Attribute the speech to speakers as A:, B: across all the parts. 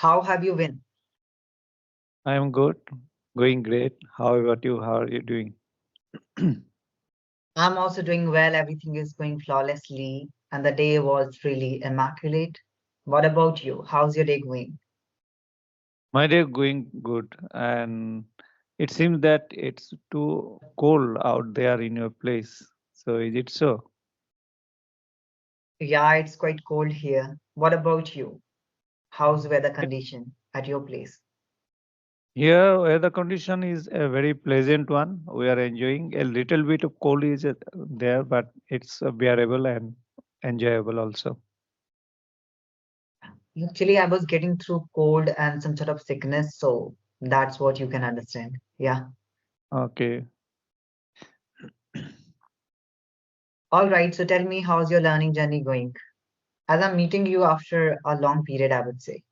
A: How have you been?
B: I am good, going great. How about you? How are you doing?
A: I'm also doing well. Everything is going flawlessly, and the day was really immaculate. What about you? How's your day going?
B: My day going good, and it seems that it's too cold out there in your place. So is it so?
A: Yeah, it's quite cold here. What about you? How's weather
B: Yeah.
A: condition at your place?
B: Here, weather condition is a very pleasant one. We are enjoying a little bit of cold is there, but it's bearable and enjoyable also.
A: Actually, I was getting through cold and some sort of sickness, so that's what you can understand. Yeah.
B: Okay.
A: All right, so tell me, how's your learning journey going? As I'm meeting you after a long period, I would say.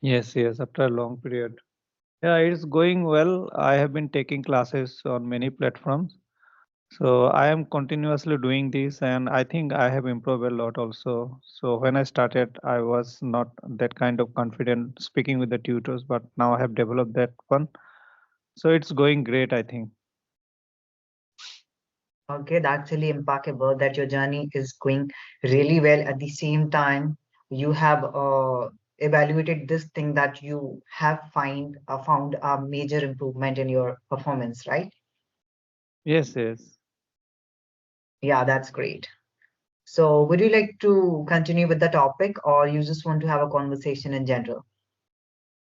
B: Yes, yes. After a long period. Yeah, it's going well. I have been taking classes on many platforms. So I am continuously doing this, and I think I have improved a lot also. So when I started, I was not that kind of confident speaking with the tutors, but now I have developed that one. So it's going great, I think.
A: Okay, that's really impeccable that your journey is going really well. At the same time, you have evaluated this thing that you have found a major improvement in your performance, right?
B: Yes, yes.
A: Yeah, that's great. So, would you like to continue with the topic, or you just want to have a conversation in general?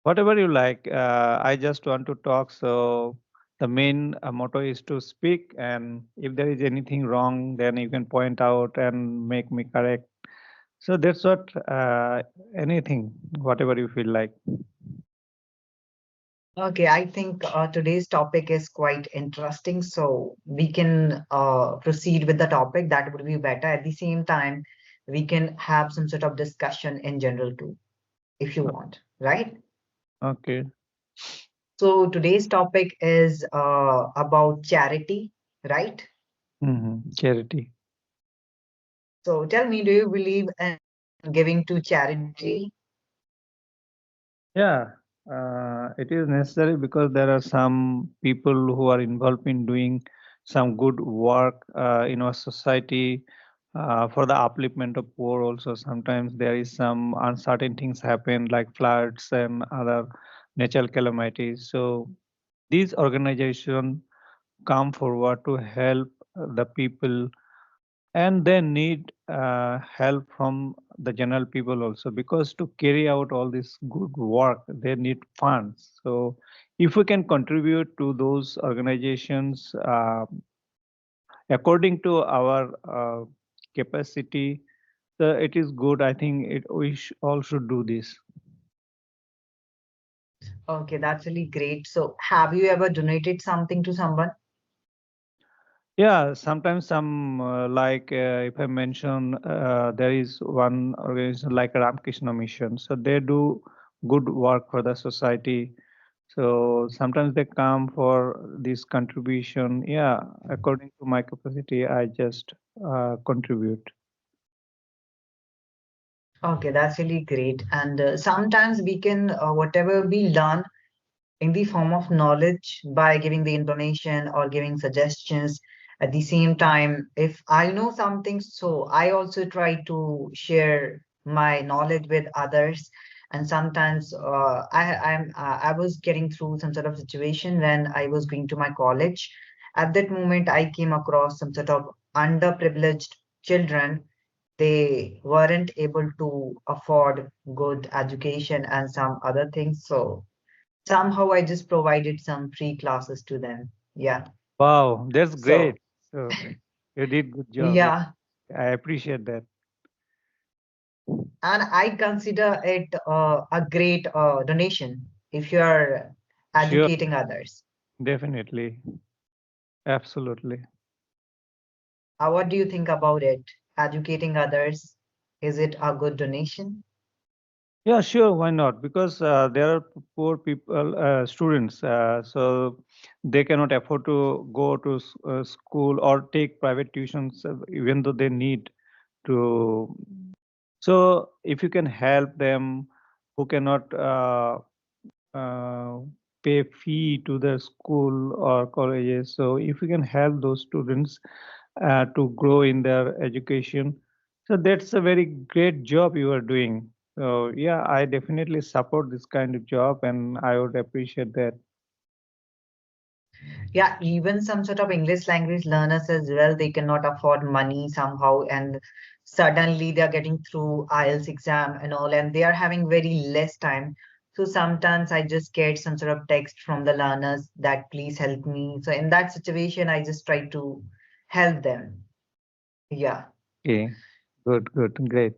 B: Whatever you like. I just want to talk. So the main motto is to speak, and if there is anything wrong, then you can point out and make me correct. So that's what anything, whatever you feel like.
A: Okay, I think today's topic is quite interesting, so we can proceed with the topic. That would be better. At the same time, we can have some sort of discussion in general too, if you want, right?
B: Okay.
A: So today's topic is about charity, right?
B: Charity.
A: So tell me, do you believe in giving to charity?
B: Yeah, it is necessary because there are some people who are involved in doing some good work in our society for the upliftment of poor. Also, sometimes there is some uncertain things happen like floods and other natural calamities. So these organizations come forward to help the people, and they need help from the general people also, because to carry out all this good work they need funds. So if we can contribute to those organizations according to our capacity, so it is good. I think all should do this.
A: Okay, that's really great. So have you ever donated something to someone?
B: Yeah, sometimes some if I mention, there is one organization like Ramakrishna Mission. So they do good work for the society. So sometimes they come for this contribution. Yeah, according to my capacity, I just contribute.
A: Okay, that's really great. And sometimes we can, whatever we learn in the form of knowledge by giving the information or giving suggestions. At the same time, if I know something, so I also try to share my knowledge with others. And sometimes I was getting through some sort of situation when I was going to my college. At that moment, I came across some sort of underprivileged children. They weren't able to afford good education and some other things. So somehow I just provided some free classes to them. Yeah.
B: Wow, that's
A: So,
B: great. So you did good job. Yeah,
A: yeah.
B: I appreciate that.
A: And I consider it a great donation if you are
B: Sure,
A: educating others.
B: definitely, absolutely.
A: What do you think about it? Educating others, is it a good donation?
B: Yeah, sure. Why not? Because there are poor people, students, so they cannot afford to go to school or take private tuitions, even though they need to. So, if you can help them who cannot uh, pay fee to the school or colleges. So if we can help those students to grow in their education, so that's a very great job you are doing. So yeah, I definitely support this kind of job, and I would appreciate that.
A: Yeah, even some sort of English language learners as well, they cannot afford money somehow, and suddenly they are getting through IELTS exam and all, and they are having very less time. So sometimes I just get some sort of text from the learners that please help me. So in that situation, I just try to help them. Yeah.
B: Okay, good, good, great.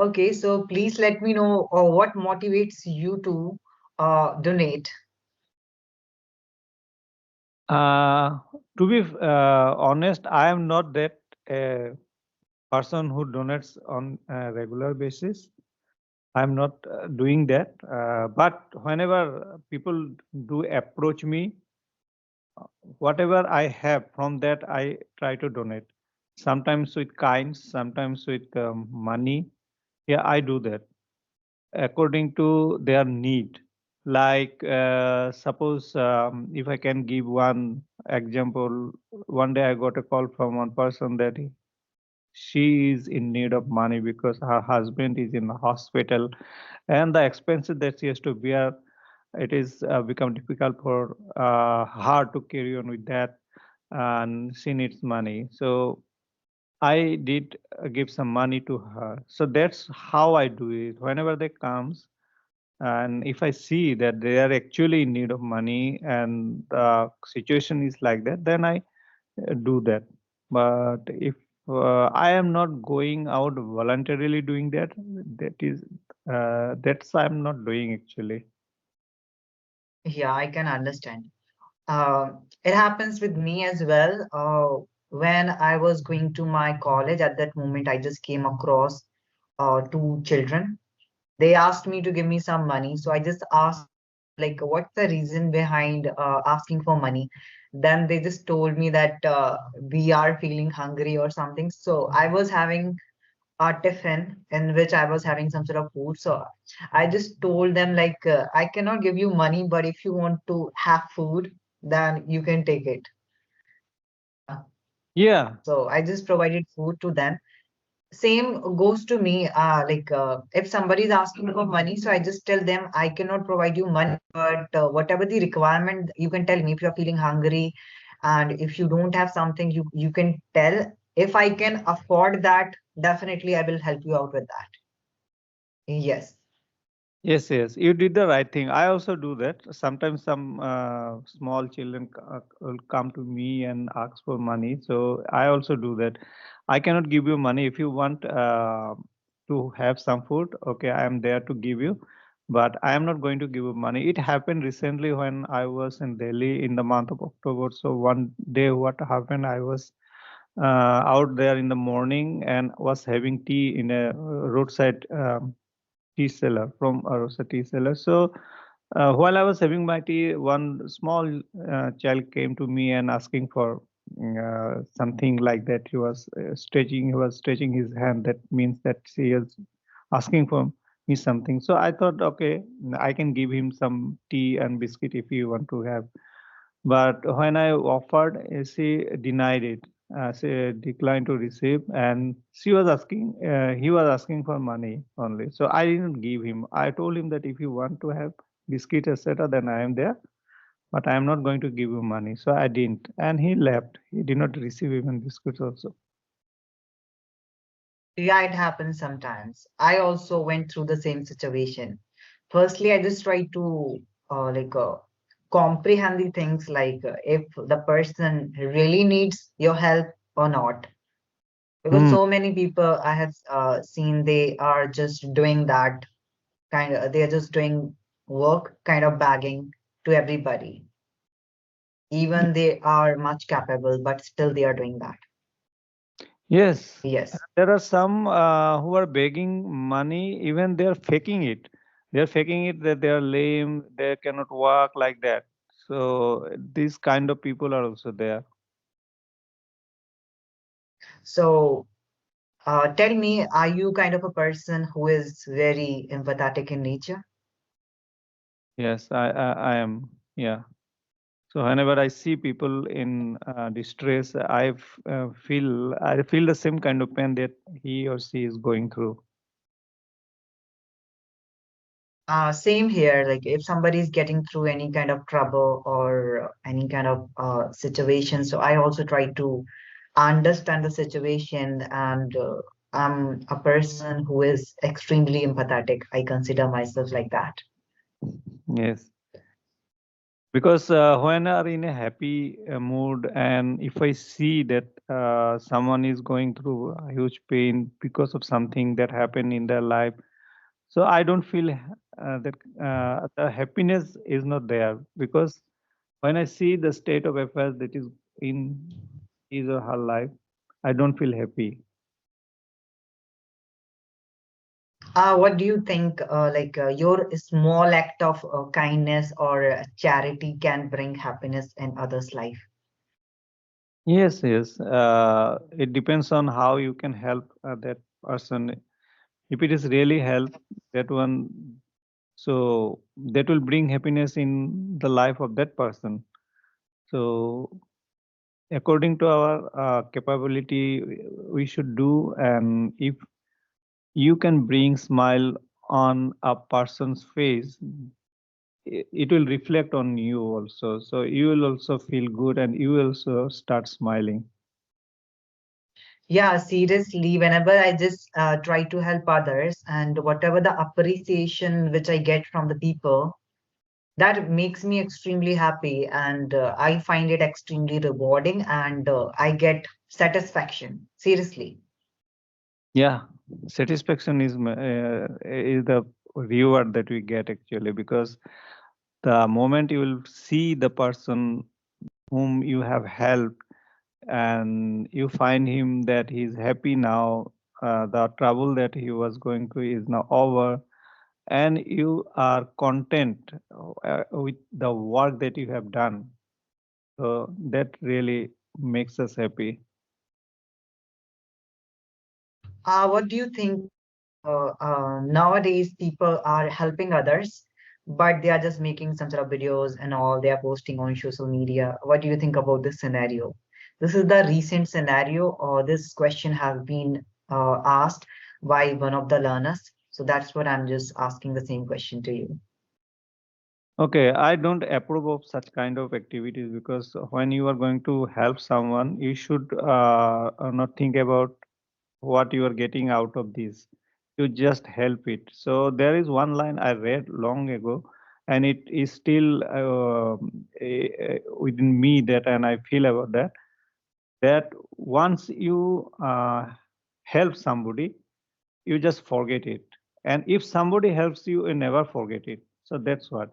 A: Okay, so please let me know what motivates you to donate.
B: Uh, to be honest, I am not that person who donates on a regular basis. I'm not doing that. But whenever people do approach me, whatever I have from that, I try to donate. Sometimes with kinds, sometimes with money. Yeah, I do that according to their need. Like, suppose if I can give one example, one day I got a call from one person that she is in need of money because her husband is in the hospital, and the expenses that she has to bear, it is become difficult for her to carry on with that, and she needs money. So I did give some money to her. So that's how I do it. Whenever they comes, and if I see that they are actually in need of money and the situation is like that, then I do that. But if I am not going out voluntarily doing that, that is that's I'm not doing actually.
A: Yeah, I can understand. It happens with me as well. When I was going to my college, at that moment, I just came across two children. They asked me to give me some money, so I just asked them, like, what's the reason behind asking for money? Then they just told me that we are feeling hungry or something. So I was having a tiffin in which I was having some sort of food. So I just told them like I cannot give you money, but if you want to have food, then you can take it. Yeah.
B: Yeah.
A: So I just provided food to them. Same goes to me. Like if somebody is asking for money, so I just tell them I cannot provide you money, but whatever the requirement, you can tell me if you're feeling hungry, and if you don't have something, you can tell. If I can afford that, definitely I will help you out with that. Yes.
B: Yes, yes, you did the right thing. I also do that. Sometimes some small children will come to me and ask for money. So I also do that. I cannot give you money. If you want to have some food, okay, I am there to give you. But I am not going to give you money. It happened recently when I was in Delhi in the month of October. So one day, what happened? I was out there in the morning and was having tea in a roadside. Tea seller from Arosa tea seller. So while I was having my tea, one small child came to me and asking for something like that. He was stretching his hand. That means that he is asking for me something. So I thought, okay, I can give him some tea and biscuit if you want to have. But when I offered, she denied it. She declined to receive, and he was asking for money only. So I didn't give him. I told him that if you want to have biscuit, etc., then I am there, but I am not going to give you money. So I didn't, and he left. He did not receive even biscuits also.
A: Yeah, it happens sometimes. I also went through the same situation. Firstly, I just try to like comprehend the things like if the person really needs your help or not. Because
B: Hmm.
A: so many people I have seen, they are just doing that kind of, they are just doing work, kind of bagging to everybody. Even they are much capable, but still they are doing that.
B: Yes,
A: Yes.
B: there are some who are begging money, even they are faking it. They are faking it that they are lame, they cannot walk like that. So these kind of people are also there.
A: So Tell me, are you kind of a person who is very empathetic in nature?
B: Yes, I am. Yeah. So whenever I see people in distress, I feel the same kind of pain that he or she is going through.
A: Same here. Like if somebody is getting through any kind of trouble or any kind of situation, so I also try to understand the situation, and I'm a person who is extremely empathetic. I consider myself like that.
B: Yes. Because when are in a happy mood, and if I see that someone is going through a huge pain because of something that happened in their life, so I don't feel that the happiness is not there. Because when I see the state of affairs that is in his or her life, I don't feel happy.
A: What do you think, your small act of kindness or charity can bring happiness in others' life?
B: Yes, yes. It depends on how you can help that person. If it is really help that one, so that will bring happiness in the life of that person. So according to our capability, we should do. And if you can bring smile on a person's face, it will reflect on you also. So you will also feel good, and you will also start smiling.
A: Yeah, seriously, whenever I just try to help others and whatever the appreciation which I get from the people, that makes me extremely happy, and I find it extremely rewarding, and I get satisfaction. Seriously.
B: Yeah, satisfaction is the reward that we get actually, because the moment you will see the person whom you have helped, and you find him that he's happy now, the trouble that he was going through is now over, and you are content with the work that you have done. So that really makes us happy.
A: What do you think? Nowadays, people are helping others, but they are just making some sort of videos and all. They are posting on social media. What do you think about this scenario? This is the recent scenario, or this question has been asked by one of the learners. So that's what I'm just asking the same question to you.
B: Okay, I don't approve of such kind of activities, because when you are going to help someone, you should not think about what you are getting out of this. You just help it. So there is one line I read long ago, and it is still within me, that, and I feel about that. That once you help somebody, you just forget it. And if somebody helps you, you never forget it. So that's what.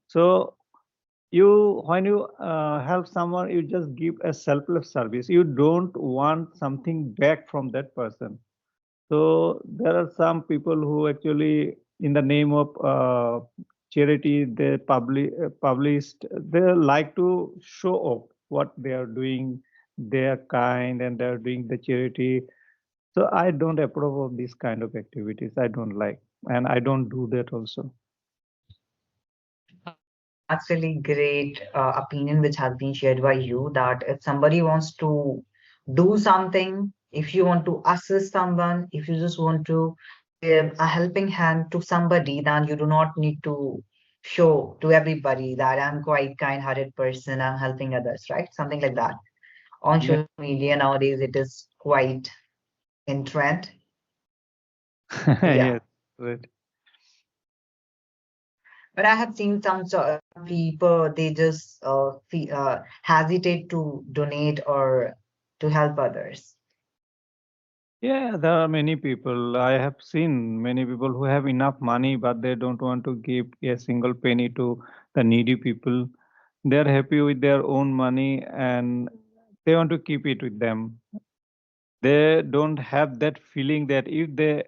B: So when you help someone, you just give a selfless service. You don't want something back from that person. So there are some people who actually, in the name of charity, they published. They like to show off what they are doing. They are kind and they are doing the charity. So I don't approve of these kind of activities. I don't like, and I don't do that also.
A: That's really great opinion which has been shared by you, that if somebody wants to do something, if you want to assist someone, if you just want to give a helping hand to somebody, then you do not need to show to everybody that I'm quite kind-hearted person, I'm helping others, right? Something like that. On
B: Yeah.
A: social media nowadays, it is quite in trend. Yeah.
B: Yes. Right.
A: But I have seen some people, they just hesitate to donate or to help others.
B: Yeah, there are many people. I have seen many people who have enough money, but they don't want to give a single penny to the needy people. They're happy with their own money, and they want to keep it with them. They don't have that feeling that if they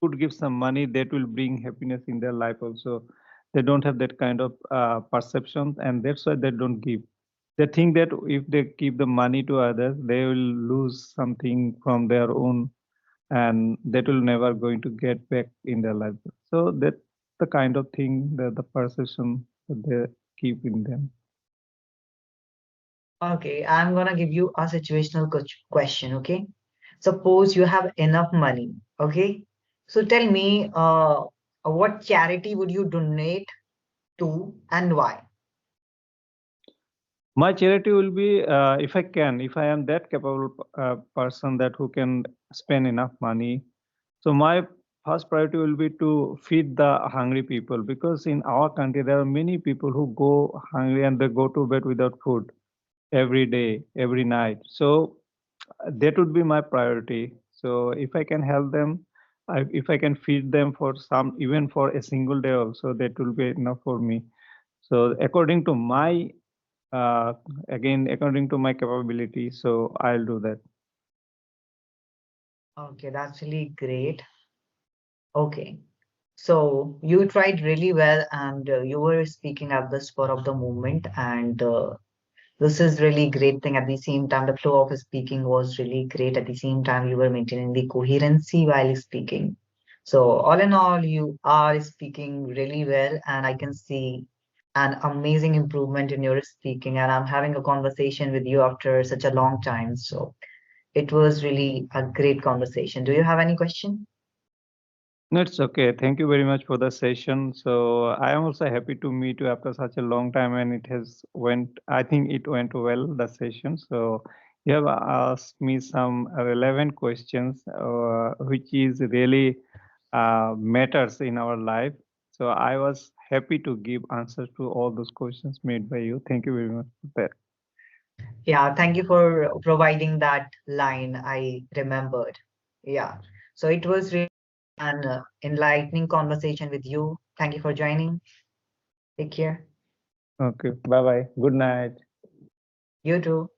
B: could give some money, that will bring happiness in their life also. They don't have that kind of perception, and that's why they don't give. They think that if they give the money to others, they will lose something from their own. and that will never going to get back in their life. So that's the kind of thing that the perception that they keep in them.
A: Okay, I'm gonna give you a situational question, okay? Suppose you have enough money, okay? So tell me, what charity would you donate to and why?
B: My charity will be, if I can, if I am that capable person that who can spend enough money. So my first priority will be to feed the hungry people, because in our country there are many people who go hungry and they go to bed without food every day, every night. So that would be my priority. So if I can help them, if I can feed them for some, even for a single day also, that will be enough for me. So according to my, uh, again, according to my capability, so I'll do that.
A: Okay, that's really great. Okay, so you tried really well, and you were speaking at the spur of the moment, and this is really great thing. At the same time, the flow of speaking was really great. At the same time, you were maintaining the coherency while speaking. So all in all, you are speaking really well, and I can see an amazing improvement in your speaking. And I'm having a conversation with you after such a long time. So it was really a great conversation. Do you have any question?
B: No, it's okay. Thank you very much for the session. So I am also happy to meet you after such a long time, and it has went. I think it went well, the session. So you have asked me some relevant questions, which is really matters in our life. So I was happy to give answers to all those questions made by you. Thank you very much for that.
A: Yeah, thank you for providing that line. I remembered. Yeah. So it was really an enlightening conversation with you. Thank you for joining. Take care.
B: Okay. Bye bye. Good night.
A: You too.